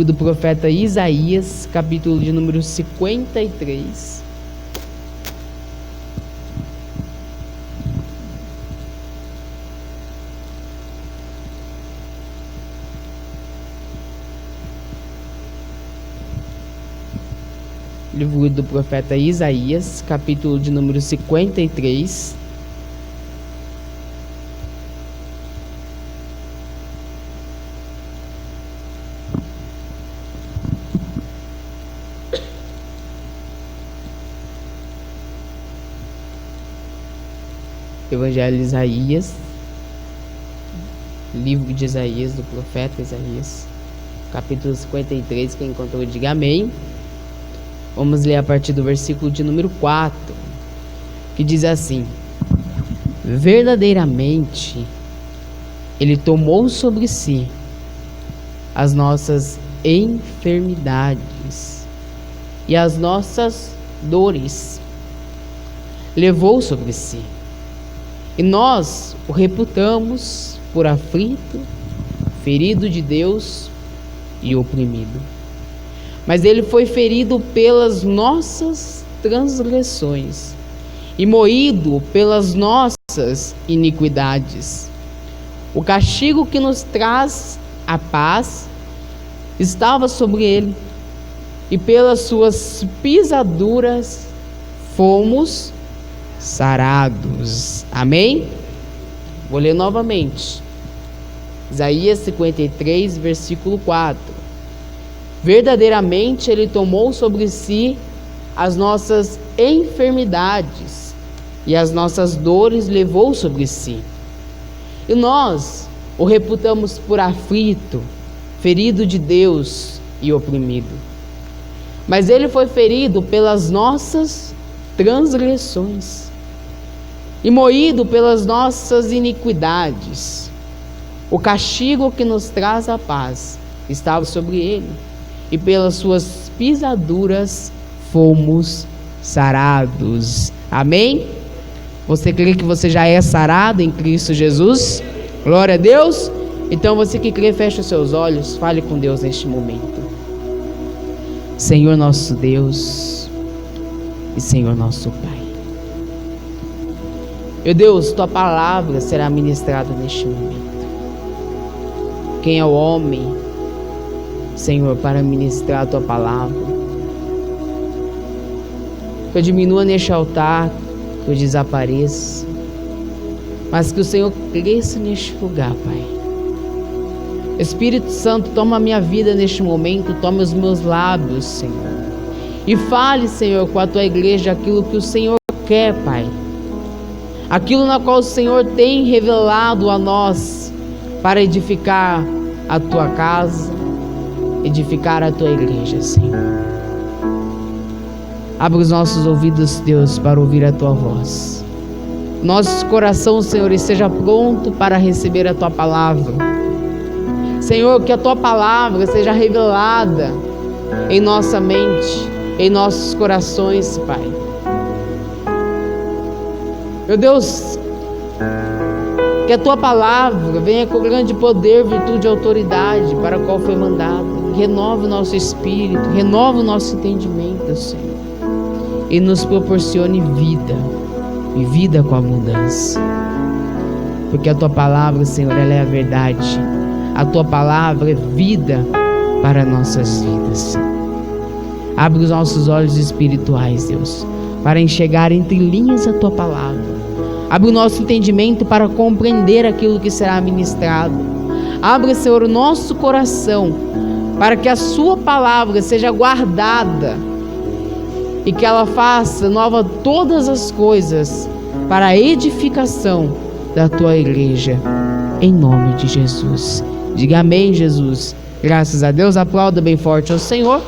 Livro do profeta Isaías, capítulo de número 53. Livro do profeta Isaías, capítulo de número 53. Evangelho de Isaías, livro de Isaías, do profeta Isaías, capítulo 53, quem encontrou diga amém. Vamos ler a partir do versículo de número 4, que diz assim: verdadeiramente Ele tomou sobre si as nossas enfermidades e as nossas dores, levou sobre si. E nós o reputamos por aflito, ferido de Deus e oprimido. Mas ele foi ferido pelas nossas transgressões e moído pelas nossas iniquidades. O castigo que nos traz a paz estava sobre ele, e pelas suas pisaduras fomos sarados. Amém? Vou ler novamente. Isaías 53, versículo 4. Verdadeiramente Ele tomou sobre si as nossas enfermidades e as nossas dores levou sobre si. E nós o reputamos por aflito, ferido de Deus e oprimido. Mas Ele foi ferido pelas nossas transgressões e moído pelas nossas iniquidades. O castigo que nos traz a paz estava sobre ele, e pelas suas pisaduras fomos sarados. Amém? Você crê que você já é sarado em Cristo Jesus? Glória a Deus. Então você que crê, feche os seus olhos, fale com Deus neste momento. Senhor nosso Deus e Senhor nosso Pai, meu Deus, Tua palavra será ministrada neste momento. Quem é o homem, Senhor, para ministrar a Tua palavra? Que eu diminua neste altar, que eu desapareça, mas que o Senhor cresça neste lugar, Pai. Espírito Santo, toma a minha vida neste momento, toma os meus lábios, Senhor, e fale, Senhor, com a Tua igreja aquilo que o Senhor quer, Pai. Aquilo na qual o Senhor tem revelado a nós para edificar a Tua casa, edificar a Tua igreja, Senhor. Abra os nossos ouvidos, Deus, para ouvir a Tua voz. Nosso coração, Senhor, esteja pronto para receber a Tua palavra. Senhor, que a Tua palavra seja revelada em nossa mente, em nossos corações, Pai. Meu Deus, que a Tua palavra venha com grande poder, virtude e autoridade para a qual foi mandada. Renova o nosso espírito, renova o nosso entendimento, Senhor, e nos proporcione vida, e vida com abundância. Porque a Tua palavra, Senhor, ela é a verdade. A Tua palavra é vida para nossas vidas. Abre os nossos olhos espirituais, Deus, para enxergar entre linhas a Tua palavra. Abre o nosso entendimento para compreender aquilo que será ministrado. Abre, Senhor, o nosso coração para que a Sua palavra seja guardada e que ela faça nova todas as coisas para a edificação da Tua igreja. Em nome de Jesus. Diga amém, Jesus. Graças a Deus. Aplauda bem forte ao Senhor.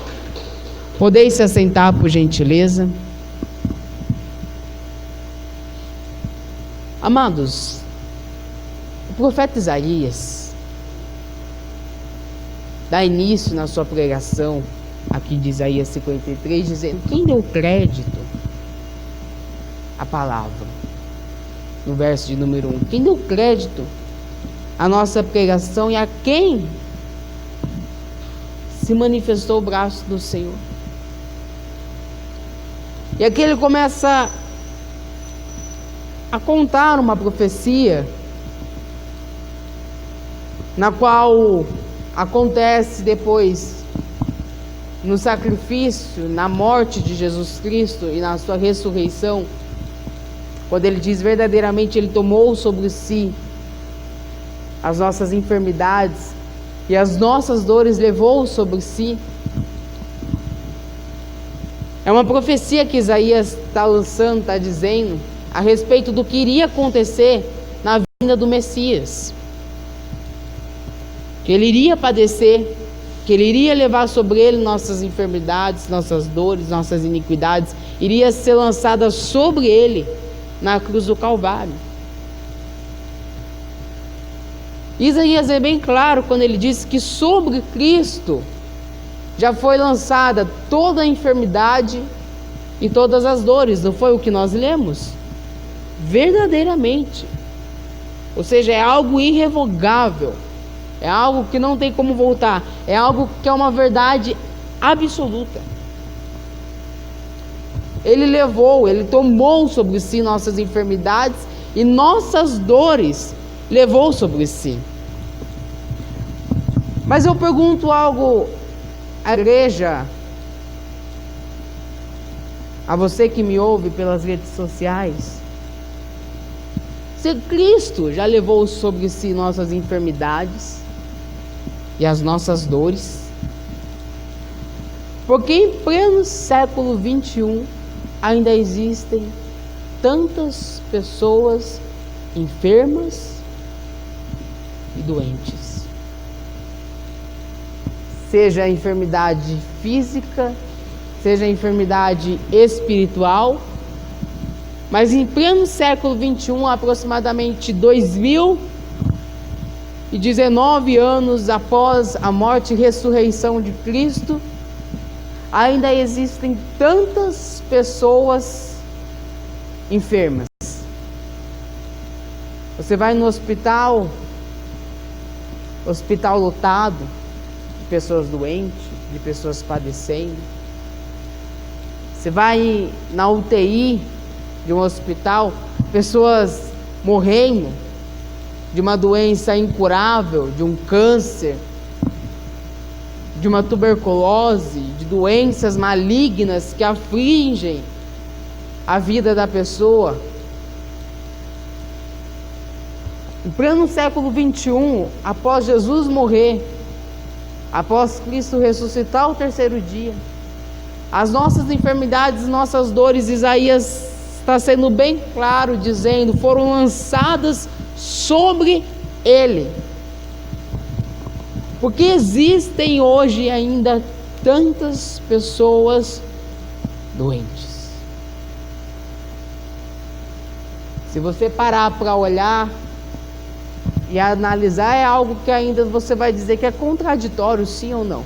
Podeis se assentar, por gentileza. Amados, o profeta Isaías dá início na sua pregação, aqui de Isaías 53, dizendo: quem deu crédito à palavra? No verso de número 1, quem deu crédito à nossa pregação e a quem se manifestou o braço do Senhor. E aqui ele começa a contar uma profecia na qual acontece depois no sacrifício, na morte de Jesus Cristo e na sua ressurreição, quando ele diz verdadeiramente ele tomou sobre si as nossas enfermidades e as nossas dores levou sobre si. É uma profecia que Isaías está lançando, está dizendo a respeito do que iria acontecer na vinda do Messias. Que ele iria padecer, que ele iria levar sobre ele nossas enfermidades, nossas dores, nossas iniquidades, iria ser lançada sobre ele na cruz do Calvário. Isaías é bem claro quando ele diz que sobre Cristo já foi lançada toda a enfermidade e todas as dores. Não foi o que nós lemos? Verdadeiramente. Ou seja, é algo irrevogável. É algo que não tem como voltar. É algo que é uma verdade absoluta. Ele levou, ele tomou sobre si nossas enfermidades e nossas dores levou sobre si. Mas eu pergunto algo à igreja, a você que me ouve pelas redes sociais. Se Cristo já levou sobre si nossas enfermidades e as nossas dores, porque em pleno século 21 ainda existem tantas pessoas enfermas e doentes, seja a enfermidade física, seja a enfermidade espiritual. Mas em pleno século 21, aproximadamente 2019 anos após a morte e ressurreição de Cristo, ainda existem tantas pessoas enfermas. Você vai no hospital lotado de pessoas doentes, de pessoas padecendo. Você vai na UTI de um hospital, pessoas morrendo de uma doença incurável, de um câncer, de uma tuberculose, de doenças malignas que afligem a vida da pessoa. Em pleno século 21, após Jesus morrer, após Cristo ressuscitar ao terceiro dia, as nossas enfermidades, nossas dores, Isaías está sendo bem claro, dizendo, foram lançadas sobre ele. Porque existem hoje ainda tantas pessoas doentes. Se você parar para olhar e analisar, é algo que ainda você vai dizer que é contraditório, sim ou não.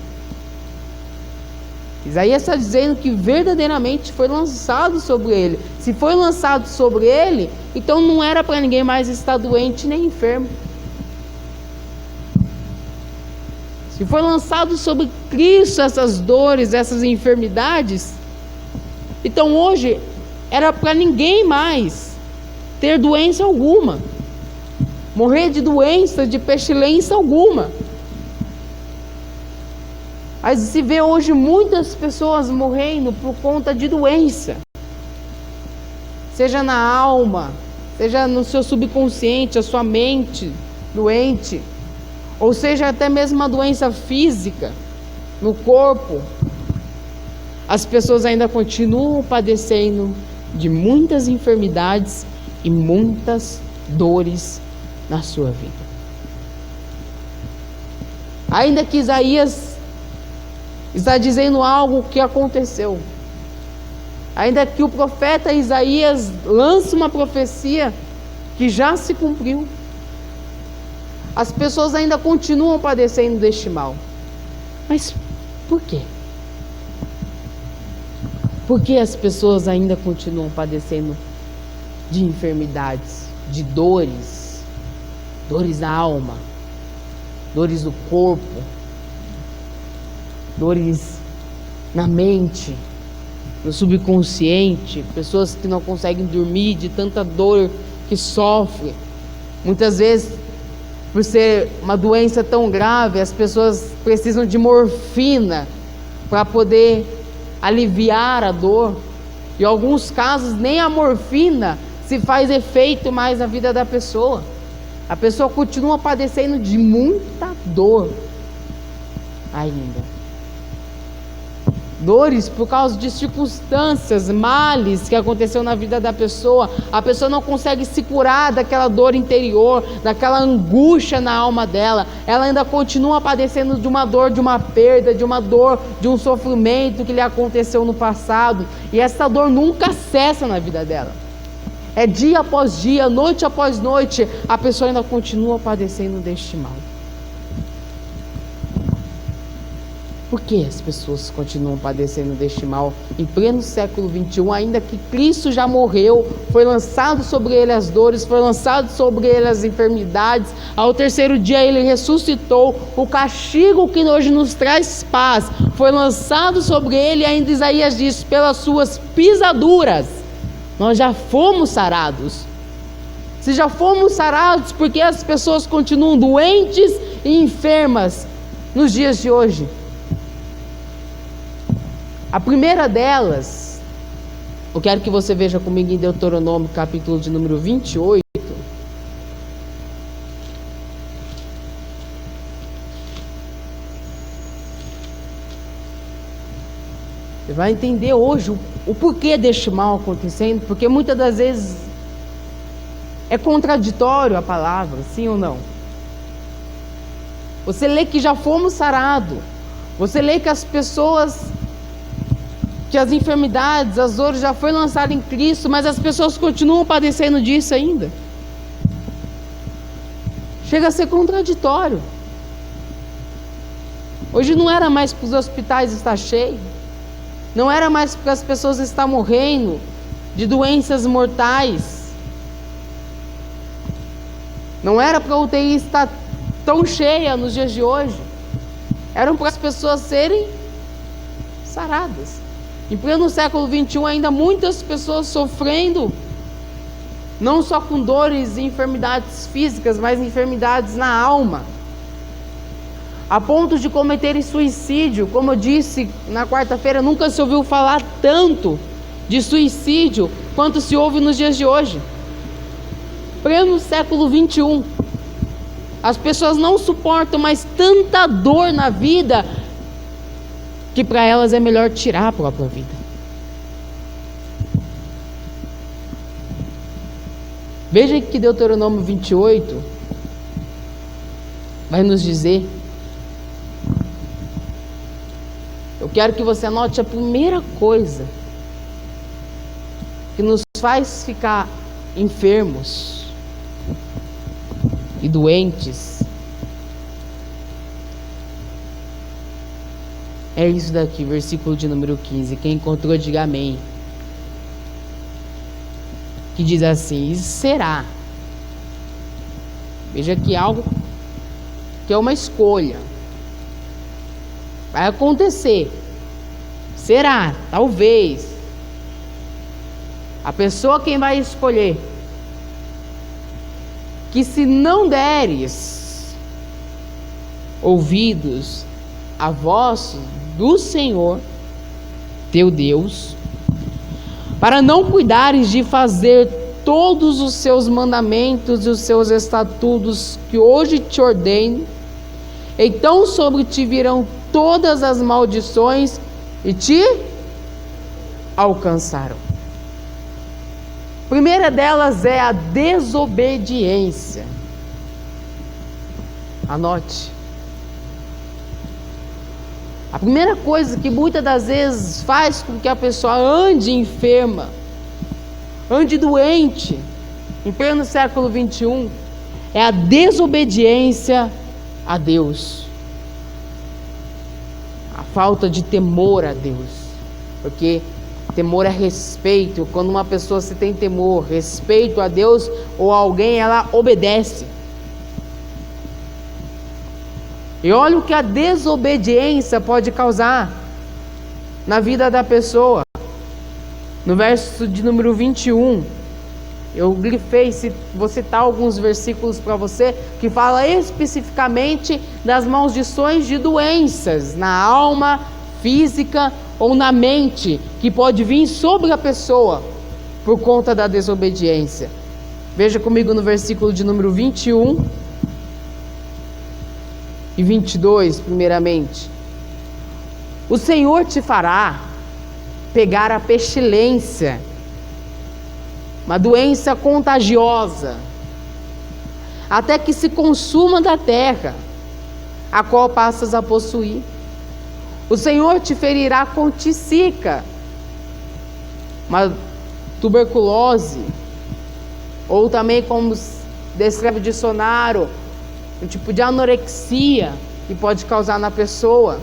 Isaías está dizendo que verdadeiramente foi lançado sobre ele. Se foi lançado sobre ele, então não era para ninguém mais estar doente nem enfermo. Se foi lançado sobre Cristo essas dores, essas enfermidades, então hoje era para ninguém mais ter doença alguma, morrer de doença, de pestilência alguma. Mas se vê hoje muitas pessoas morrendo por conta de doença, seja na alma, seja no seu subconsciente, a sua mente doente, ou seja até mesmo uma doença física no corpo. As pessoas ainda continuam padecendo de muitas enfermidades e muitas dores na sua vida. Ainda que Isaías está dizendo algo que aconteceu, ainda que o profeta Isaías lance uma profecia que já se cumpriu, as pessoas ainda continuam padecendo deste mal. Mas por quê? Por que as pessoas ainda continuam padecendo de enfermidades, de dores, dores da alma, dores do corpo? dores na mente, no subconsciente, pessoas que não conseguem dormir de tanta dor que sofrem. Muitas vezes, por ser uma doença tão grave, as pessoas precisam de morfina para poder aliviar a dor. Em alguns casos, nem a morfina se faz efeito mais na vida da pessoa. A pessoa continua padecendo de muita dor ainda. Dores por causa de circunstâncias, males que aconteceu na vida da pessoa. A pessoa não consegue se curar daquela dor interior, daquela angústia na alma dela. Ela ainda continua padecendo de uma dor, de uma perda, de uma dor, de um sofrimento que lhe aconteceu no passado. E essa dor nunca cessa na vida dela. É dia após dia, noite após noite, a pessoa ainda continua padecendo deste mal. Por que as pessoas continuam padecendo deste mal em pleno século XXI, ainda que Cristo já morreu, foi lançado sobre ele as dores, foi lançado sobre ele as enfermidades, ao terceiro dia ele ressuscitou, o castigo que hoje nos traz paz foi lançado sobre ele, e ainda Isaías diz, pelas suas pisaduras nós já fomos sarados. Se já fomos sarados, por que as pessoas continuam doentes e enfermas nos dias de hoje? A primeira delas, eu quero que você veja comigo em Deuteronômio, capítulo de número 28. Você vai entender hoje o porquê deste mal acontecendo, porque muitas das vezes é contraditório a palavra, sim ou não? Você lê que já fomos sarados, você lê que as pessoas, que as enfermidades, as dores já foi lançado em Cristo, mas as pessoas continuam padecendo disso ainda. Chega a ser contraditório. Hoje não era mais para os hospitais estar cheios, não era mais para as pessoas estar morrendo de doenças mortais, não era para a UTI estar tão cheia nos dias de hoje, eram para as pessoas serem saradas. Em pleno século XXI, ainda muitas pessoas sofrendo, não só com dores e enfermidades físicas, mas enfermidades na alma, a ponto de cometerem suicídio. Como eu disse na quarta-feira, nunca se ouviu falar tanto de suicídio quanto se ouve nos dias de hoje. Pleno século XXI, as pessoas não suportam mais tanta dor na vida, que para elas é melhor tirar a própria vida. Veja que Deuteronômio 28 vai nos dizer. Eu quero que você anote a primeira coisa que nos faz ficar enfermos e doentes. É isso daqui, versículo de número 15. Quem encontrou, diga amém. Que diz assim: isso será. Veja que algo que é uma escolha. Vai acontecer. Será, talvez. A pessoa quem vai escolher. Que se não deres ouvidos à voz do Senhor teu Deus, para não cuidares de fazer todos os seus mandamentos e os seus estatutos que hoje te ordeno, então sobre ti virão todas as maldições e te alcançaram. A primeira delas é a desobediência. Anote. A primeira coisa que muitas das vezes faz com que a pessoa ande enferma, ande doente, em pleno século XXI, é a desobediência a Deus. A falta de temor a Deus. Porque temor é respeito. Quando uma pessoa se tem temor, respeito a Deus ou a alguém, ela obedece. E olha o que a desobediência pode causar na vida da pessoa. No verso de número 21, eu grifei, vou citar alguns versículos para você, que fala especificamente das maldições de doenças na alma, física ou na mente, que pode vir sobre a pessoa por conta da desobediência. Veja comigo no versículo de número 21 e 22, primeiramente. O Senhor te fará pegar a pestilência, uma doença contagiosa, até que se consuma da terra, a qual passas a possuir. O Senhor te ferirá com tisica, uma tuberculose, ou também, como descreve o dicionário, um tipo de anorexia que pode causar na pessoa.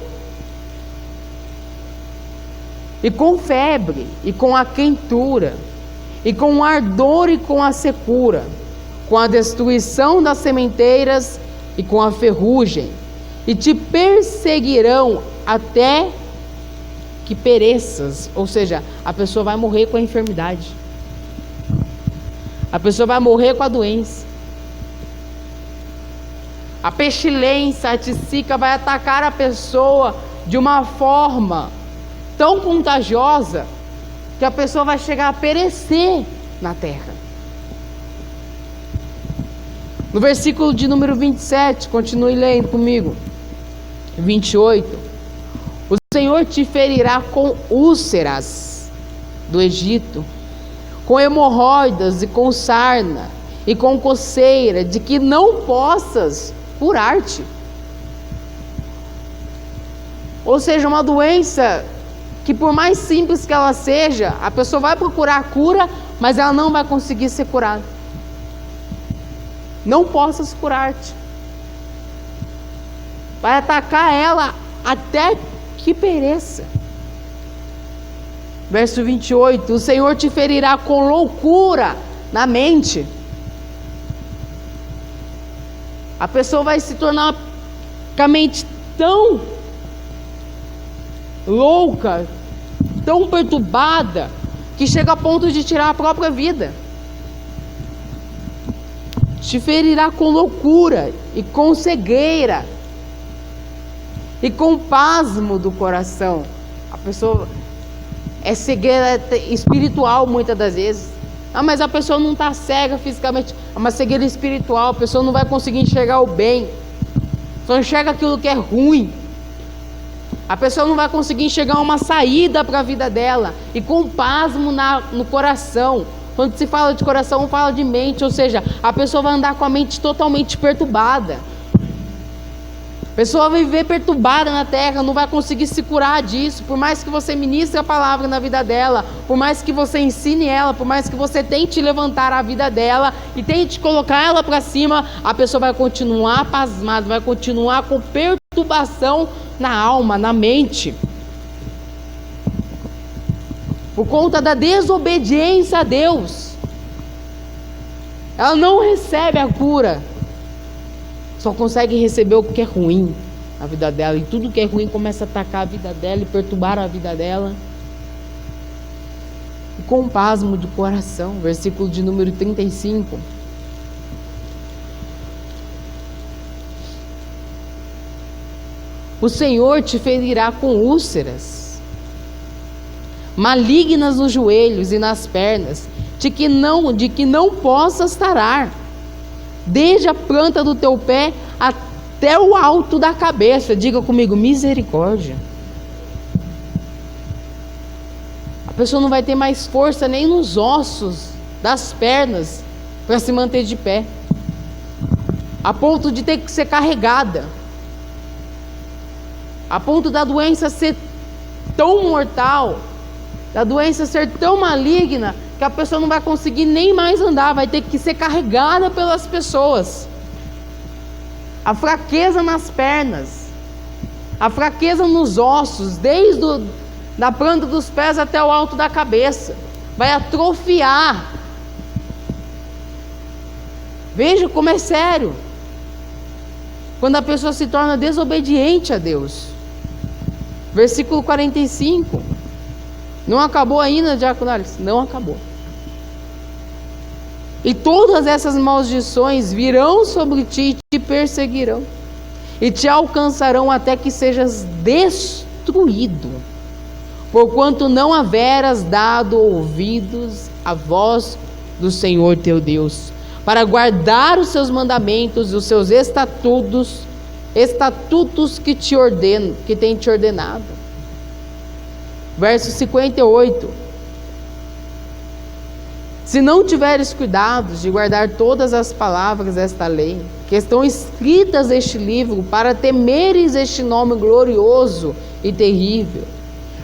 E com febre, e com a quentura, e com o ardor e com a secura, com a destruição das sementeiras e com a ferrugem, e te perseguirão até que pereças. Ou seja, a pessoa vai morrer com a enfermidade, a pessoa vai morrer com a doença. A pestilência, a tisica vai atacar a pessoa de uma forma tão contagiosa que a pessoa vai chegar a perecer na terra. No versículo de número 27, continue lendo comigo. 28. O Senhor te ferirá com úlceras do Egito, com hemorroidas e com sarna e com coceira, de que não possas curar-te. Ou seja, uma doença que, por mais simples que ela seja, a pessoa vai procurar cura, mas ela não vai conseguir ser curada. Não possas curar-te. Vai atacar ela até que pereça. Verso 28. O Senhor te ferirá com loucura na mente. A pessoa vai se tornar com a mente tão louca, tão perturbada, que chega a ponto de tirar a própria vida. Te ferirá com loucura e com cegueira e com pasmo do coração. A pessoa é cegueira espiritual muitas das vezes. Mas a pessoa não está cega fisicamente, é uma cegueira espiritual. A pessoa não vai conseguir enxergar o bem, só enxerga aquilo que é ruim. A pessoa não vai conseguir enxergar uma saída para a vida dela, e com pasmo no coração. Quando se fala de coração, fala de mente, ou seja, a pessoa vai andar com a mente totalmente perturbada. A pessoa vai viver perturbada na terra, não vai conseguir se curar disso. Por mais que você ministre a palavra na vida dela, por mais que você ensine ela, por mais que você tente levantar a vida dela e tente colocar ela para cima, a pessoa vai continuar pasmada, vai continuar com perturbação na alma, na mente, por conta da desobediência a Deus. Ela não recebe a cura, só consegue receber o que é ruim na vida dela, e tudo que é ruim começa a atacar a vida dela e perturbar a vida dela. E com um pasmo de coração, versículo de número 35. O Senhor te ferirá com úlceras malignas nos joelhos e nas pernas, de que não possas sarar, desde a planta do teu pé até o alto da cabeça. Diga comigo, misericórdia. A pessoa não vai ter mais força nem nos ossos das pernas para se manter de pé, a ponto de ter que ser carregada, a ponto da doença ser tão mortal, da doença ser tão maligna, que a pessoa não vai conseguir nem mais andar, vai ter que ser carregada pelas pessoas. A fraqueza nas pernas, a fraqueza nos ossos, desde da planta dos pés até o alto da cabeça, vai atrofiar. Veja como é sério. quando a pessoa se torna desobediente a Deus. Versículo 45. Não acabou ainda, diácono Alice? Não acabou. E todas essas maldições virão sobre ti e te perseguirão, e te alcançarão até que sejas destruído, porquanto não haveras dado ouvidos à voz do Senhor teu Deus, para guardar os seus mandamentos e os seus estatutos que tem te ordenado. Verso 58. Se não tiveres cuidado de guardar todas as palavras desta lei, que estão escritas neste livro, para temeres este nome glorioso e terrível,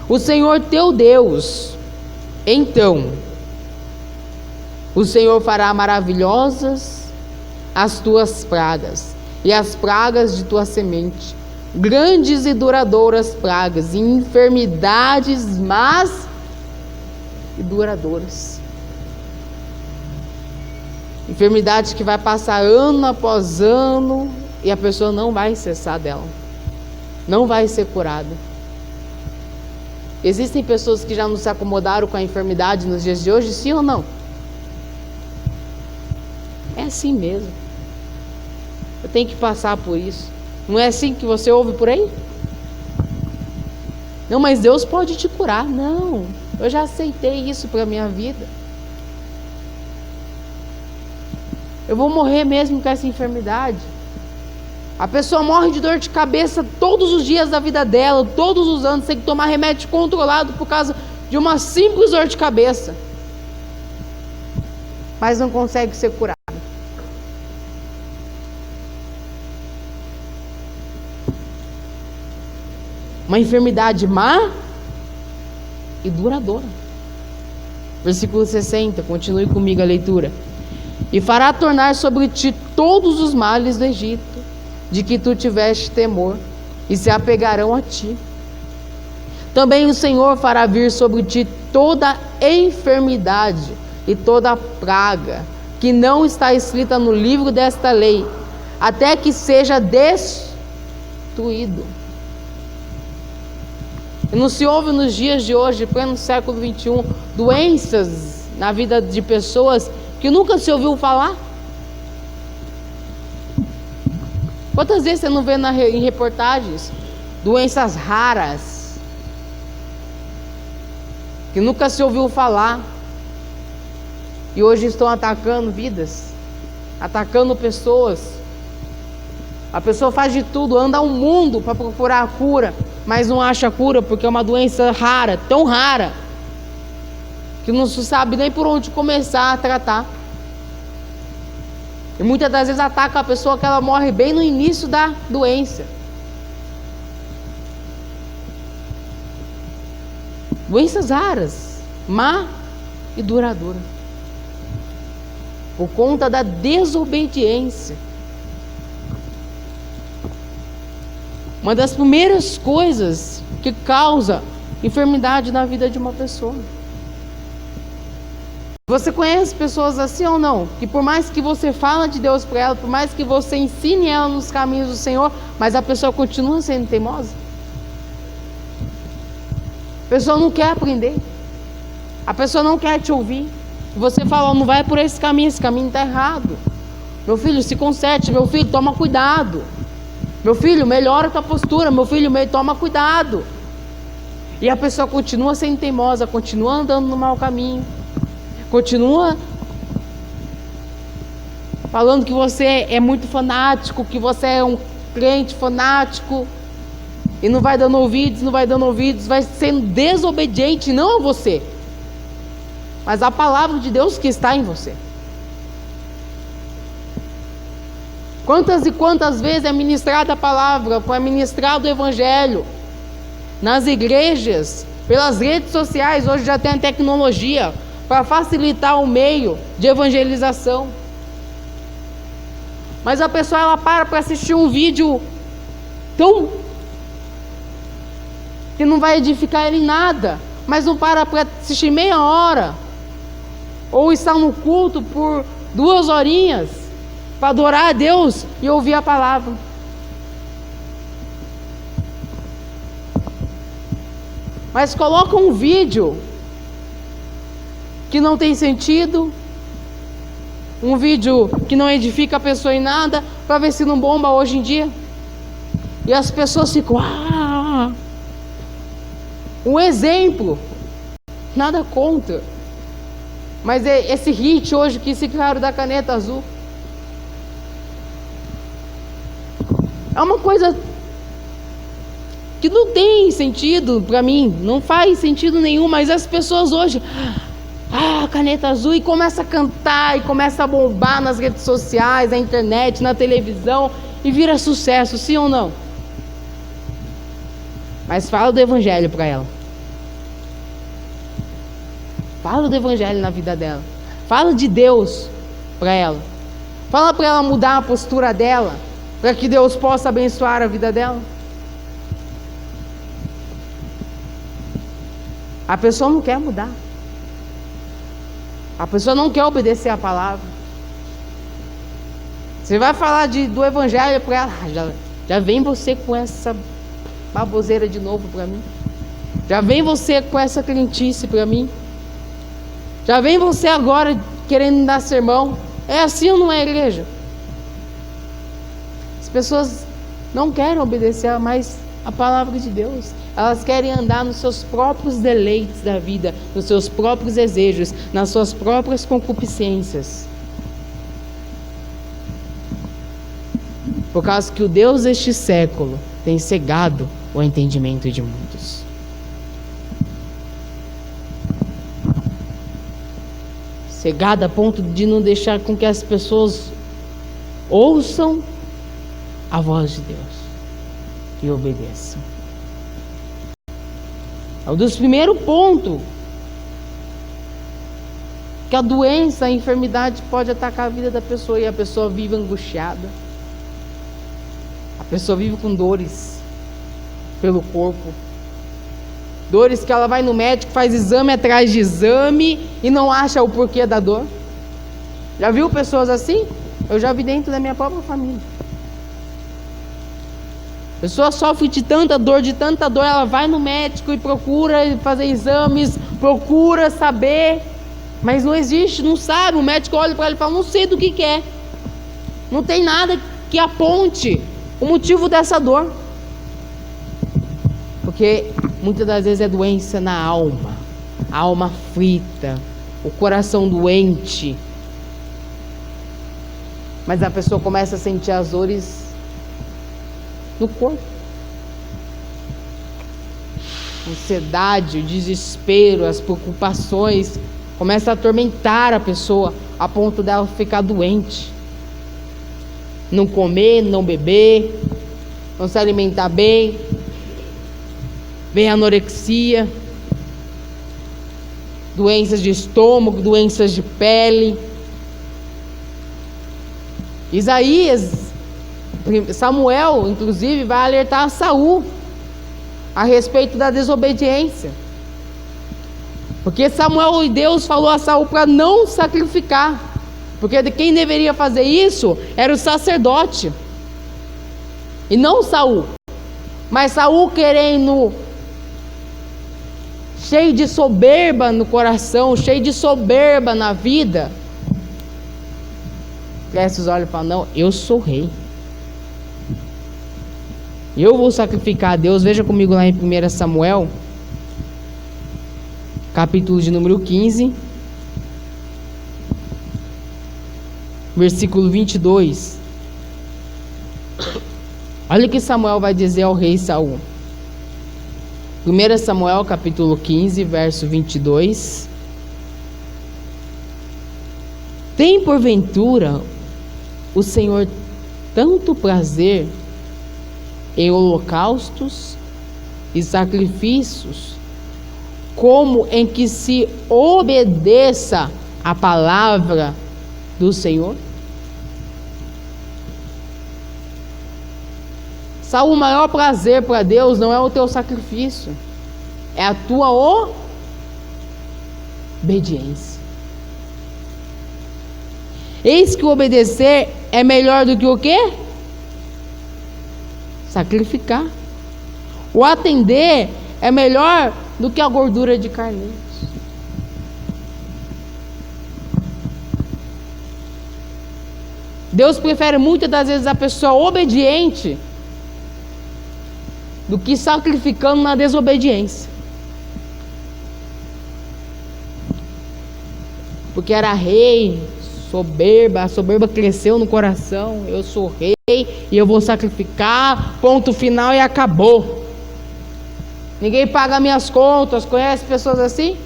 o Senhor teu Deus, então o Senhor fará maravilhosas as tuas pragas e as pragas de tua semente, grandes e duradouras pragas e enfermidades más e duradouras. Enfermidade que vai passar ano após ano e a pessoa não vai cessar dela, não vai ser curada. Existem pessoas que já não se acomodaram com a enfermidade nos dias de hoje, sim ou não? É assim mesmo. Eu tenho que passar por isso. Não é assim que você ouve por aí? Não, mas Deus pode te curar. Não, eu já aceitei isso para a minha vida. Eu vou morrer mesmo com essa enfermidade. A pessoa morre de dor de cabeça todos os dias da vida dela, todos os anos, tem que tomar remédio controlado por causa de uma simples dor de cabeça, mas não consegue ser curada. Uma enfermidade má e duradoura. Versículo 60, continue comigo a leitura. E fará tornar sobre ti todos os males do Egito, de que tu tiveste temor, e se apegarão a ti. Também o Senhor fará vir sobre ti toda enfermidade e toda praga, que não está escrita no livro desta lei, até que seja destruído. E não se ouve nos dias de hoje, pleno século 21, doenças na vida de pessoas que nunca se ouviu falar? Quantas vezes você não vê em reportagens doenças raras que nunca se ouviu falar e hoje estão atacando vidas, atacando pessoas? A pessoa faz de tudo, anda ao mundo para procurar a cura, mas não acha a cura porque é uma doença rara, tão rara, que não se sabe nem por onde começar a tratar. E muitas das vezes ataca a pessoa que ela morre bem no início da doença. Doenças raras, má e duradoura, por conta da desobediência. Uma das primeiras coisas que causa enfermidade na vida de uma pessoa. Você conhece pessoas assim ou não? Que por mais que você fala de Deus para ela, por mais que você ensine ela nos caminhos do Senhor, mas a pessoa continua sendo teimosa. A pessoa não quer aprender. A pessoa não quer te ouvir. Você fala, não vai por esse caminho está errado. Meu filho, se conserte. Meu filho, toma cuidado. Meu filho, melhora a tua postura. Meu filho, toma cuidado. E a pessoa continua sendo teimosa, continua andando no mau caminho. Continua falando que você é muito fanático, que você é um crente fanático, e não vai dando ouvidos, vai sendo desobediente, não a você, mas a palavra de Deus que está em você. Quantas e quantas vezes é ministrada a palavra, foi ministrado o evangelho nas igrejas, pelas redes sociais. Hoje já tem a tecnologia para facilitar o meio de evangelização. Mas a pessoa, ela para assistir um vídeo tão que não vai edificar ele em nada, mas não para assistir meia hora, ou estar no culto por 2 horinhas para adorar a Deus e ouvir a palavra. mas coloca um vídeo que não tem sentido, um vídeo que não edifica a pessoa em nada, para ver se não bomba hoje em dia. E as pessoas ficam, um exemplo, nada contra, mas é esse hit hoje que se criaram da caneta azul, é uma coisa que não tem sentido para mim, não faz sentido nenhum, mas as pessoas hoje, caneta azul, e começa a cantar, e começa a bombar nas redes sociais, na internet, na televisão, e vira sucesso, sim ou não? Mas fala do evangelho para ela. Fala do evangelho na vida dela. Fala de Deus para ela. Fala para ela mudar a postura dela, para que Deus possa abençoar a vida dela. A pessoa não quer mudar. A pessoa não quer obedecer a palavra. Você vai falar do evangelho para ela, já vem você com essa baboseira de novo para mim. Já vem você com essa crentice para mim. Já vem você agora querendo dar sermão. É assim ou não é, igreja? As pessoas não querem obedecer mais a palavra de Deus. Elas querem andar nos seus próprios deleites da vida, nos seus próprios desejos, nas suas próprias concupiscências. Por causa que o Deus deste século tem cegado o entendimento de muitos. Cegado a ponto de não deixar com que as pessoas ouçam a voz de Deus e obedeçam. É um dos primeiros pontos que a doença, a enfermidade pode atacar a vida da pessoa, e a pessoa vive angustiada. A pessoa vive com dores pelo corpo, dores que ela vai no médico, faz exame atrás de exame e não acha o porquê da dor. Já viu pessoas assim? Eu já vi dentro da minha própria família. A pessoa sofre de tanta dor, ela vai no médico e procura fazer exames, procura saber, mas não existe, não sabe. O médico olha para ela e fala, não sei do que é. Não tem nada que aponte o motivo dessa dor. Porque muitas das vezes é doença na alma, a alma aflita, o coração doente. Mas a pessoa começa a sentir as dores no corpo. A ansiedade, o desespero, as preocupações começam a atormentar a pessoa a ponto dela ficar doente. Não comer, não beber, não se alimentar bem. Vem anorexia, doenças de estômago, doenças de pele. Samuel, inclusive, vai alertar a Saul a respeito da desobediência. Porque Samuel e Deus falou a Saul para não sacrificar. Porque quem deveria fazer isso era o sacerdote. E não Saul. Mas Saul querendo, cheio de soberba no coração, cheio de soberba na vida, cresce os olhos e fala, não, eu sou rei. Eu vou sacrificar a Deus. Veja comigo lá em 1 Samuel, capítulo de número 15, versículo 22. Olha o que Samuel vai dizer ao rei Saul. 1 Samuel, capítulo 15, verso 22. Tem porventura o Senhor tanto prazer em holocaustos e sacrifícios, como em que se obedeça a palavra do Senhor? Saul, o maior prazer para Deus não é o teu sacrifício, é a tua obediência. Eis que o obedecer é melhor do que o quê? Sacrificar. O atender é melhor do que a gordura de carneiros. Deus prefere muitas das vezes a pessoa obediente do que sacrificando na desobediência. Porque era rei, soberba, a soberba cresceu no coração. Eu sou rei e eu vou sacrificar, ponto final e acabou. Ninguém paga minhas contas. Conhece pessoas assim?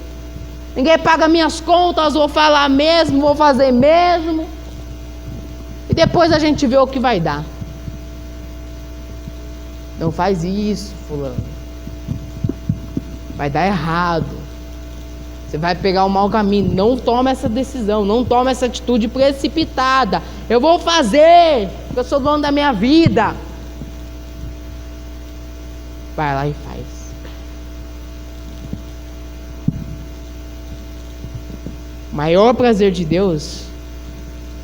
Ninguém paga minhas contas, vou falar mesmo, vou fazer mesmo. E depois a gente vê o que vai dar. Não faz isso, fulano. Vai dar errado. Você vai pegar o mau caminho. Não toma essa decisão. Não toma essa atitude precipitada. Eu vou fazer, porque eu sou dono da minha vida. Vai lá e faz. O maior prazer de Deus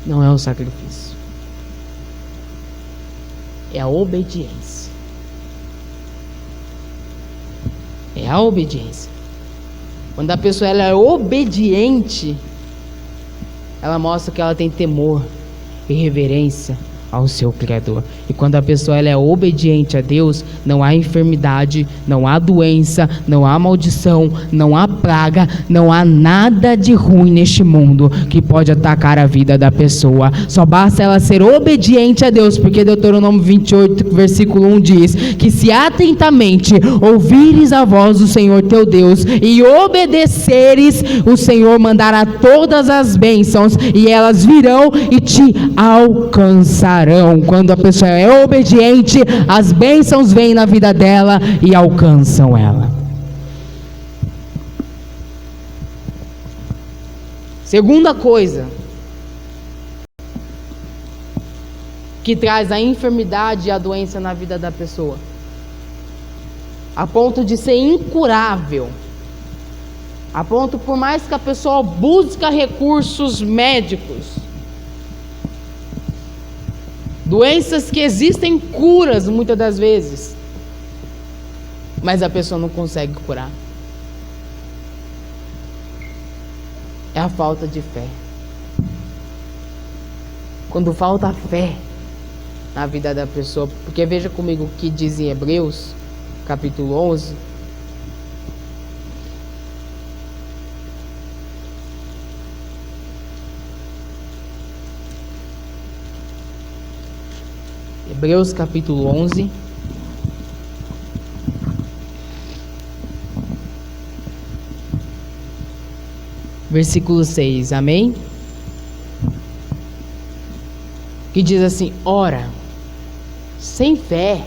não é o sacrifício. É a obediência. É a obediência. Quando a pessoa ela é obediente, ela mostra que ela tem temor e reverência ao seu Criador. E quando a pessoa ela é obediente a Deus, não há enfermidade, não há doença, não há maldição, não há praga, não há nada de ruim neste mundo que pode atacar a vida da pessoa. Só basta ela ser obediente a Deus, porque Deuteronômio 28, versículo 1 diz que se atentamente ouvires a voz do Senhor teu Deus e obedeceres, o Senhor mandará todas as bênçãos e elas virão e te alcançarão. Quando a pessoa é obediente, as bênçãos vêm na vida dela e alcançam ela. Segunda coisa que traz a enfermidade e a doença na vida da pessoa, a ponto de ser incurável, a ponto por mais que a pessoa busque recursos médicos, doenças que existem curas muitas das vezes, mas a pessoa não consegue curar. É a falta de fé. Quando falta fé na vida da pessoa, porque veja comigo o que diz em Hebreus, capítulo 11. Hebreus capítulo 11, versículo 6, amém? Que diz assim: ora, sem fé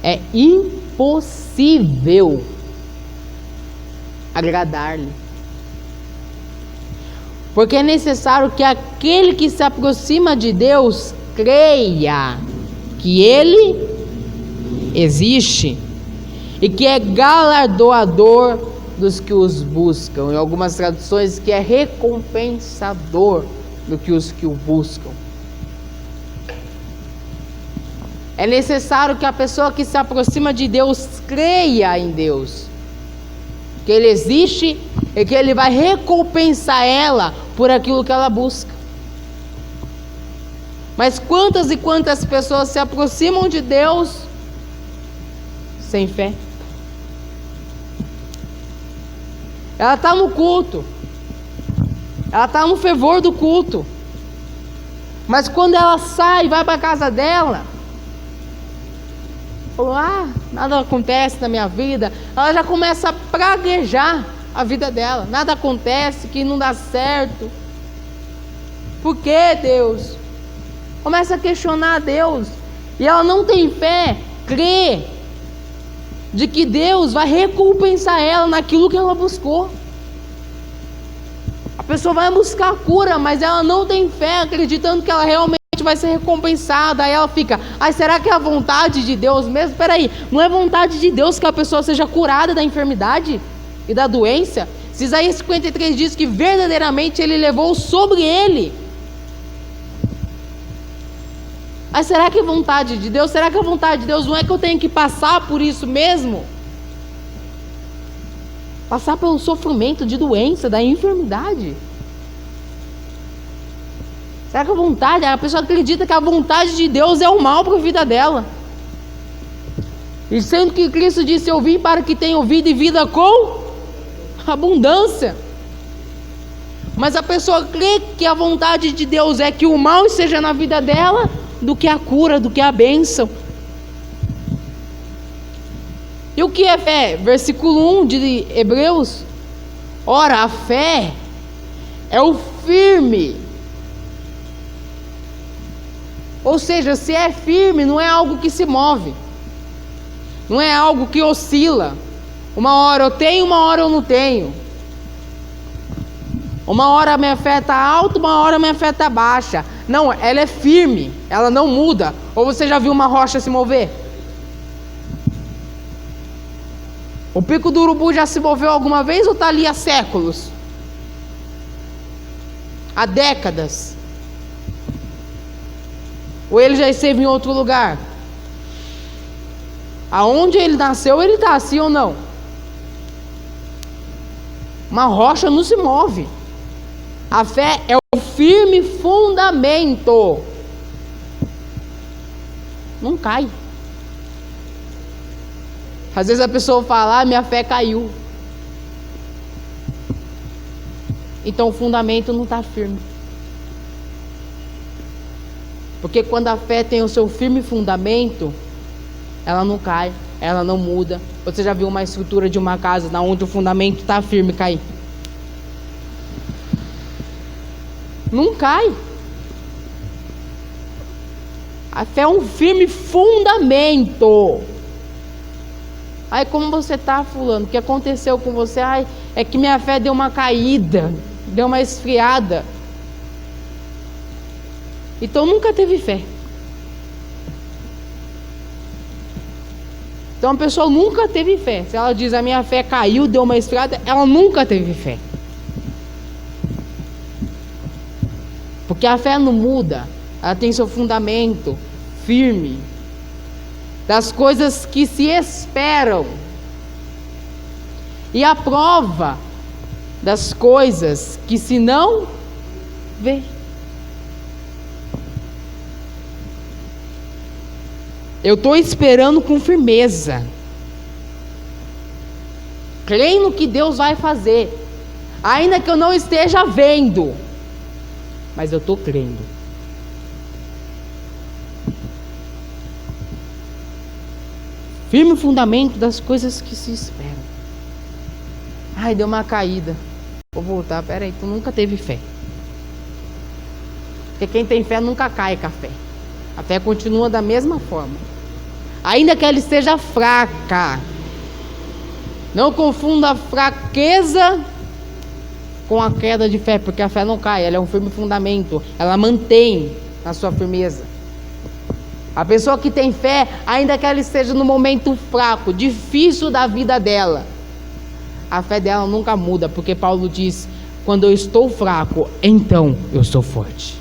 é impossível agradar-lhe. Porque é necessário que aquele que se aproxima de Deus creia que Ele existe e que é galardoador dos que os buscam. Em algumas traduções, que é recompensador do que os que o buscam. É necessário que a pessoa que se aproxima de Deus creia em Deus, que Ele existe e que Ele vai recompensar ela por aquilo que ela busca. Mas quantas e quantas pessoas se aproximam de Deus sem fé? Ela está no culto, ela está no fervor do culto, mas quando ela sai e vai para a casa dela, falou: nada acontece na minha vida. Ela já começa a praguejar a vida dela. Nada acontece, que não dá certo. Por que, Deus? Começa a questionar a Deus. E ela não tem fé, crê de que Deus vai recompensar ela naquilo que ela buscou. A pessoa vai buscar cura, mas ela não tem fé, acreditando que ela realmente vai ser recompensada. Aí ela fica: será que é a vontade de Deus mesmo? Peraí, não é vontade de Deus que a pessoa seja curada da enfermidade e da doença? Se Isaías 53 diz que verdadeiramente Ele levou sobre Ele Mas será que é vontade de Deus? Será que a vontade de Deus não é que eu tenho que passar por isso mesmo? Passar pelo sofrimento de doença, da enfermidade? Será que a pessoa acredita que a vontade de Deus é o mal para a vida dela? E sendo que Cristo disse: eu vim para que tenham vida e vida com abundância. Mas a pessoa crê que a vontade de Deus é que o mal esteja na vida dela, do que a cura, do que a bênção. E o que é fé? Versículo 1 de Hebreus. Ora, a fé é o firme. Ou seja, se é firme, não é algo que se move, não é algo que oscila. Uma hora eu tenho, uma hora eu não tenho. Uma hora a minha fé está alta, uma hora a minha fé está baixa. Não, ela é firme, ela não muda. Ou você já viu uma rocha se mover? O pico do urubu já se moveu alguma vez ou está ali há séculos? Há décadas? Ou ele já esteve em outro lugar? Aonde ele nasceu, ele está assim ou não? Uma rocha não se move. A fé é o firme fundamento. Não cai. Às vezes a pessoa fala: minha fé caiu. Então o fundamento não está firme. Porque quando a fé tem o seu firme fundamento, ela não cai, ela não muda. Você já viu uma estrutura de uma casa onde o fundamento está firme cair? Não cai. A fé é um firme fundamento. Aí, como você está, fulano? O que aconteceu com você? Ai, é que minha fé deu uma caída, deu uma esfriada. Então nunca teve fé. Então a pessoa nunca teve fé. Se ela diz: a minha fé caiu, deu uma esfriada, ela nunca teve fé. Porque a fé não muda, ela tem seu fundamento firme, das coisas que se esperam, e a prova das coisas que se não vê. Eu estou esperando com firmeza, creio no que Deus vai fazer, ainda que eu não esteja vendo, mas eu estou crendo. Firme fundamento das coisas que se esperam. Ai, deu uma caída, vou voltar. Peraí, tu nunca teve fé. Porque quem tem fé nunca cai com a fé. A fé continua da mesma forma, ainda que ela esteja fraca. Não confunda a fraqueza com a queda de fé, porque a fé não cai, ela é um firme fundamento, ela mantém a sua firmeza. A pessoa que tem fé, ainda que ela esteja no momento fraco, difícil da vida dela, a fé dela nunca muda, porque Paulo diz: quando eu estou fraco, então eu sou forte.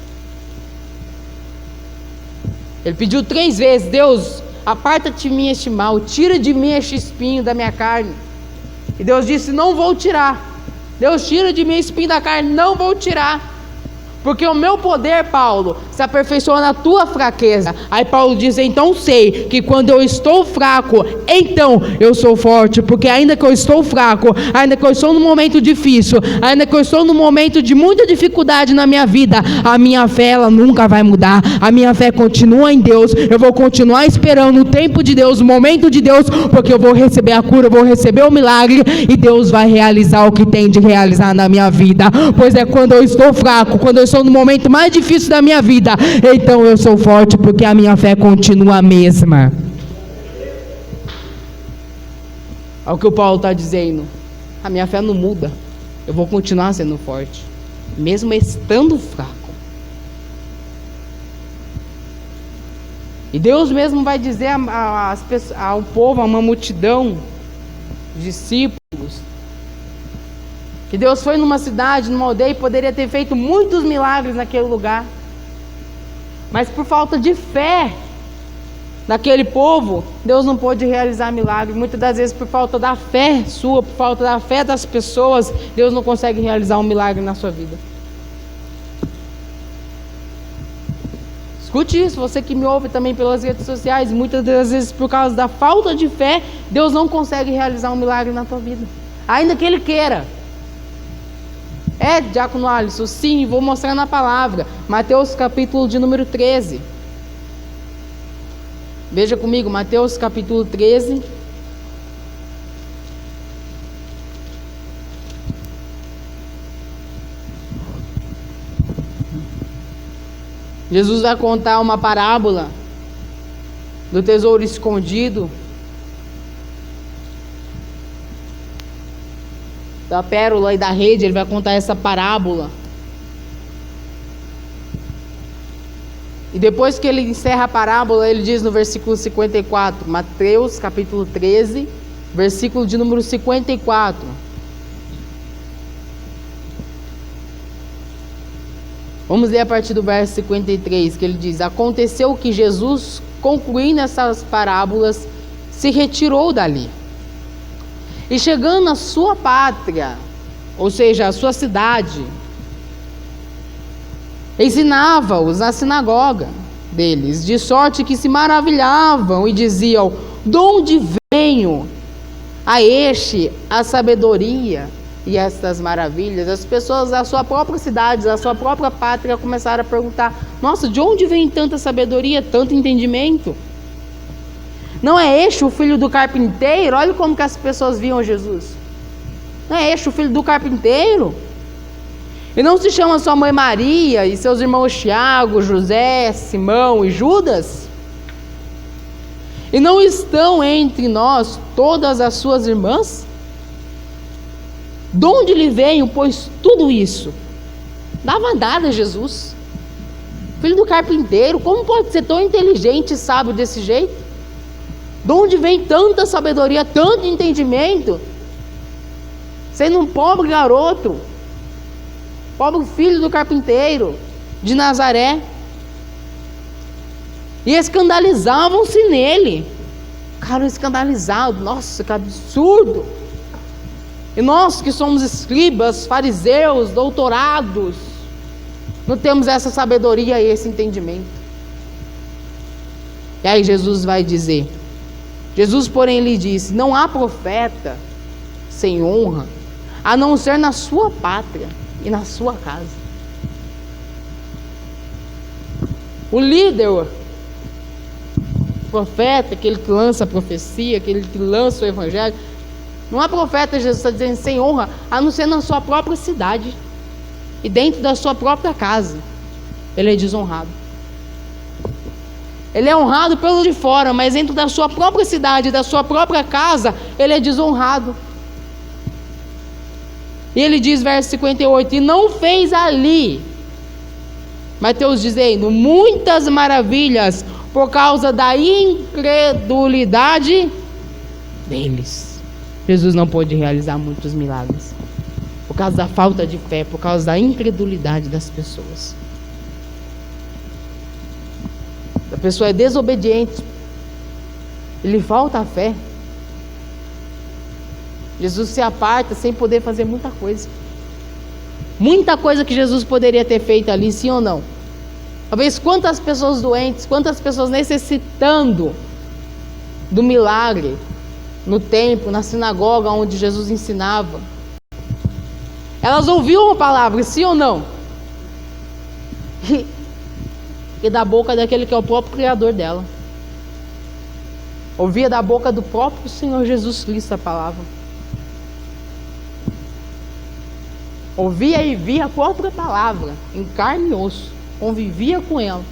Ele pediu 3 vezes: Deus, aparta-te de mim este mal, tira de mim este espinho da minha carne. E Deus disse: não vou tirar. Deus, tira de mim o espinho da carne, não vou tirar. Porque o meu poder, Paulo, se aperfeiçoa na tua fraqueza. Aí Paulo diz: então sei que quando eu estou fraco, então eu sou forte. Porque ainda que eu estou fraco, ainda que eu estou num momento difícil, ainda que eu estou num momento de muita dificuldade na minha vida, a minha fé, ela nunca vai mudar. A minha fé continua em Deus. Eu vou continuar esperando o tempo de Deus, o momento de Deus, porque eu vou receber a cura, eu vou receber o milagre, e Deus vai realizar o que tem de realizar na minha vida. Pois é quando eu estou fraco, quando eu estou no momento mais difícil da minha vida, então eu sou forte, porque a minha fé continua a mesma. É o que o Paulo está dizendo. A minha fé não muda, eu vou continuar sendo forte, mesmo estando fraco. E Deus mesmo vai dizer ao povo, a uma multidão de discípulos, que Deus foi numa cidade, numa aldeia, e poderia ter feito muitos milagres naquele lugar, Mas por falta de fé daquele povo, Deus não pôde realizar milagre. Muitas das vezes por falta da fé sua, por falta da fé das pessoas, Deus não consegue realizar um milagre na sua vida. Escute isso, você que me ouve também pelas redes sociais. Muitas das vezes por causa da falta de fé, Deus não consegue realizar um milagre na tua vida, ainda que Ele queira. Diácono Alisson, sim, vou mostrar na palavra. Mateus capítulo de número 13. Veja comigo, Mateus capítulo 13. Jesus vai contar uma parábola do tesouro escondido, da pérola e da rede. Ele vai contar essa parábola. E depois que ele encerra a parábola, ele diz no versículo 54, Mateus capítulo 13, versículo de número 54. Vamos ler a partir do verso 53, que ele diz: aconteceu que Jesus, concluindo essas parábolas, se retirou dali. E chegando à sua pátria, ou seja, à sua cidade, ensinava-os na sinagoga deles, de sorte que se maravilhavam e diziam: de onde venho a este a sabedoria e estas maravilhas? As pessoas da sua própria cidade, da sua própria pátria, começaram a perguntar: nossa, de onde vem tanta sabedoria, tanto entendimento? Não é este o filho do carpinteiro? Olha como que as pessoas viam Jesus. Não é este o filho do carpinteiro? E não se chama sua mãe Maria e seus irmãos Tiago, José, Simão e Judas? E não estão entre nós todas as suas irmãs? De onde lhe veio, pois, tudo isso? Dava nada a Jesus. Filho do carpinteiro, como pode ser tão inteligente e sábio desse jeito? De onde vem tanta sabedoria, tanto entendimento? Sendo um pobre garoto, pobre filho do carpinteiro de Nazaré. E escandalizavam-se nele. Cara, escandalizado. Nossa, que absurdo. E nós que somos escribas, fariseus, doutorados, não temos essa sabedoria e esse entendimento. E aí Jesus vai dizer: Jesus, porém, lhe disse: não há profeta sem honra, a não ser na sua pátria e na sua casa. O líder, o profeta, aquele que lança a profecia, aquele que lança o evangelho, não há profeta, Jesus está dizendo, sem honra, a não ser na sua própria cidade e dentro da sua própria casa. Ele é desonrado. Ele é honrado pelo de fora, mas dentro da sua própria cidade, da sua própria casa, ele é desonrado. E ele diz, verso 58, e não fez ali, Mateus dizendo, muitas maravilhas por causa da incredulidade deles. Jesus não pôde realizar muitos milagres por causa da falta de fé, por causa da incredulidade das pessoas. A pessoa é desobediente, lhe falta a fé. Jesus se aparta sem poder fazer muita coisa. Muita coisa que Jesus poderia ter feito ali, sim ou não? Talvez quantas pessoas doentes, quantas pessoas necessitando do milagre no templo, na sinagoga onde Jesus ensinava. Elas ouviam a palavra, sim ou não? E da boca daquele que é o próprio Criador dela. Ouvia da boca do próprio Senhor Jesus Cristo a palavra. Ouvia e via a própria palavra, em carne e osso. Convivia com ela.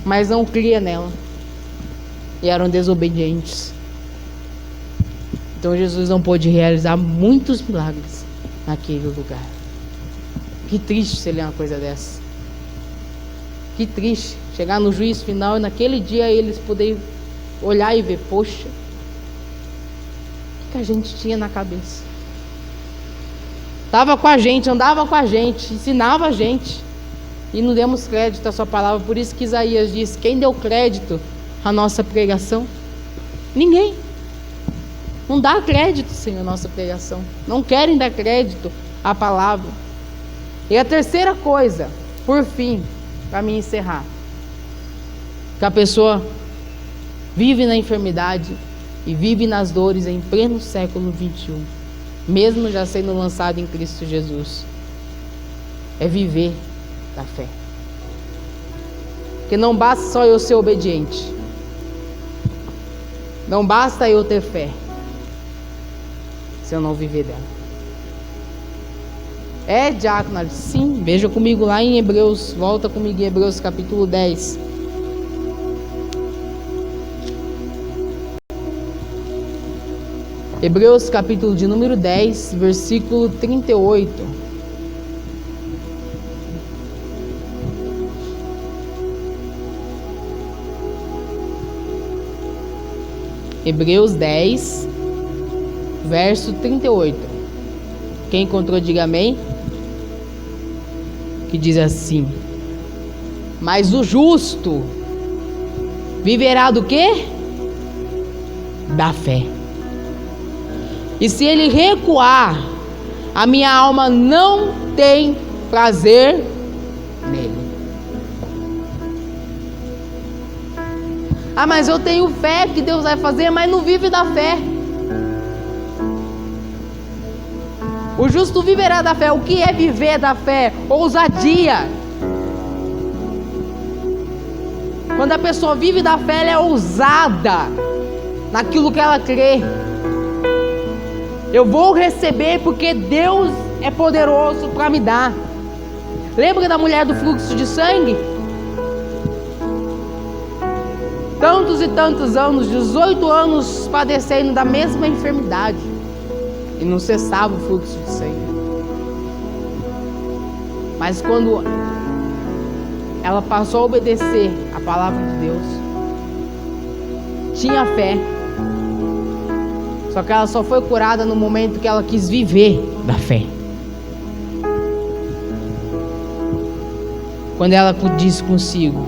Mas não cria nela. E eram desobedientes. Então Jesus não pôde realizar muitos milagres naquele lugar. Que triste se ler uma coisa dessa. Que triste chegar no juízo final e naquele dia eles poderem olhar e ver, poxa, o que a gente tinha na cabeça? Estava com a gente, andava com a gente, ensinava a gente. e não demos crédito à sua palavra. Por isso que Isaías diz: quem deu crédito à nossa pregação? Ninguém. Não dá crédito, Senhor, à nossa pregação. Não querem dar crédito à palavra. E a terceira coisa, por fim, para me encerrar, que a pessoa vive na enfermidade e vive nas dores em pleno século 21, mesmo já sendo lançado em Cristo Jesus, é viver da fé. Porque não basta só eu ser obediente, não basta eu ter fé, se eu não viver dela. É, diácono? Sim, veja comigo lá em Hebreus, volta comigo em Hebreus capítulo 10. Hebreus capítulo de número 10, versículo 38. Hebreus 10, verso 38. Quem encontrou, diga amém. Que diz assim: mas o justo viverá do quê? Da fé. E se ele recuar, a minha alma não tem prazer nele. Ah, mas eu tenho fé que Deus vai fazer, mas não vive da fé. O justo viverá da fé. O que é viver da fé? Ousadia. Quando a pessoa vive da fé, ela é ousada naquilo que ela crê. Eu vou receber porque Deus é poderoso para me dar. Lembra da mulher do fluxo de sangue? Tantos e tantos anos, 18 anos padecendo da mesma enfermidade, e não cessava o fluxo de sangue. Mas quando ela passou a obedecer a palavra de Deus, tinha fé. Só que ela só foi curada no momento que ela quis viver da fé. Quando ela disse consigo: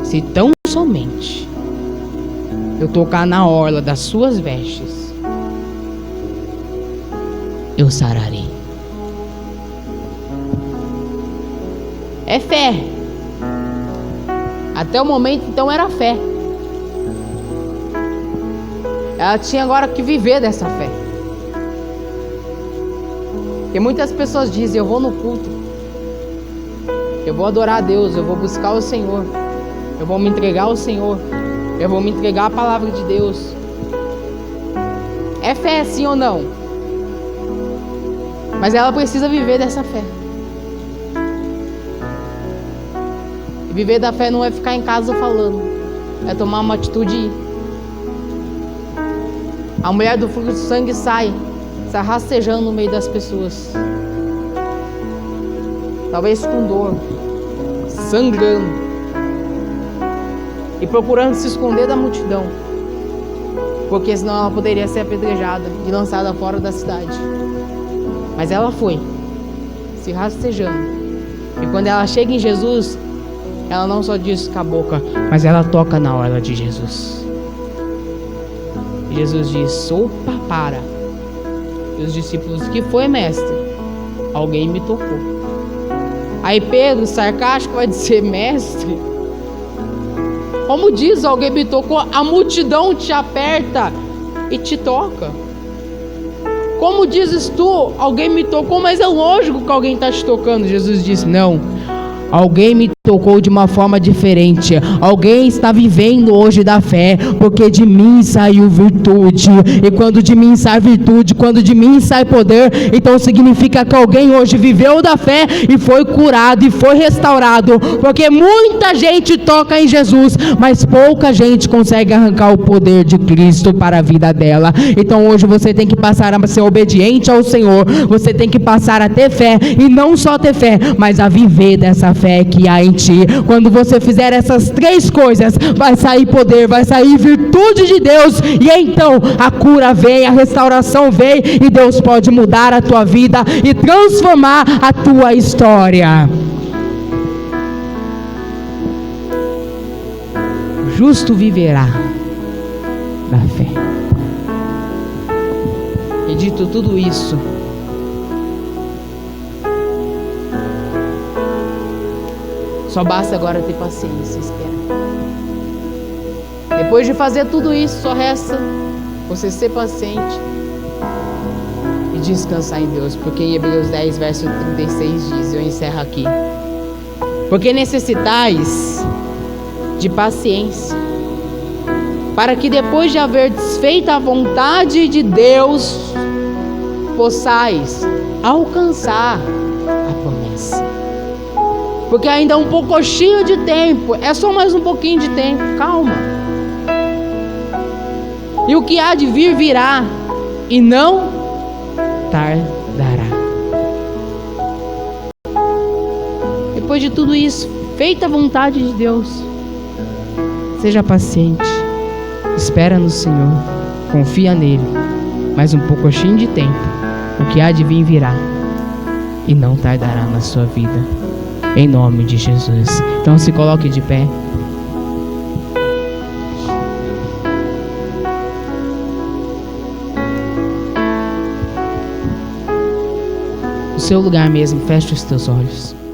se tão somente eu tocar na orla das suas vestes, eu sararei. É fé. Até o momento então era fé. Ela tinha agora que viver dessa fé. Porque muitas pessoas dizem: eu vou no culto, eu vou adorar a Deus, eu vou buscar o Senhor, eu vou me entregar ao Senhor, eu vou me entregar à palavra de Deus. É fé, sim ou não? Mas ela precisa viver dessa fé. E viver da fé não é ficar em casa falando, é tomar uma atitude e ir. A mulher do fluxo de sangue sai rastejando no meio das pessoas, talvez com dor, sangrando e procurando se esconder da multidão, porque senão ela poderia ser apedrejada e lançada fora da cidade. Mas ela foi se rastejando, e quando ela chega em Jesus, ela não só diz com a boca, mas ela toca na orla de Jesus. Jesus diz: opa, para. E os discípulos: que foi, mestre? Alguém me tocou. Aí Pedro, sarcástico, vai dizer: mestre, como diz alguém me tocou? A multidão te aperta e te toca. Como dizes tu, alguém me tocou? Mas é lógico que alguém está te tocando. Jesus disse: não, alguém me tocou de uma forma diferente. Alguém está vivendo hoje da fé, porque de mim saiu virtude. E quando de mim sai virtude, quando de mim sai poder, então significa que alguém hoje viveu da fé e foi curado e foi restaurado. Porque muita gente toca em Jesus, mas pouca gente consegue arrancar o poder de Cristo para a vida dela. Então hoje você tem que passar a ser obediente ao Senhor. Você tem que passar a ter fé, e não só ter fé, mas a viver dessa fé que há em ti. Quando você fizer essas três coisas, vai sair poder, vai sair virtude de Deus, e então a cura vem, a restauração vem, e Deus pode mudar a tua vida e transformar a tua história. justo viverá da fé. E dito tudo isso, só basta agora ter paciência e esperar. Depois de fazer tudo isso, só resta você ser paciente e descansar em Deus, porque em Hebreus 10, verso 36 diz, eu encerro aqui: porque necessitais de paciência, para que depois de haver desfeito a vontade de Deus, possais alcançar a promessa. Porque ainda é um pouquinho de tempo, é só mais um pouquinho de tempo, calma. E o que há de vir, virá, e não tardará. Depois de tudo isso, feita a vontade de Deus, seja paciente, espera no Senhor, confia nele, mais um pouquinho de tempo, o que há de vir, virá, e não tardará na sua vida, em nome de Jesus. Então se coloque de pé. No seu lugar mesmo, feche os teus olhos.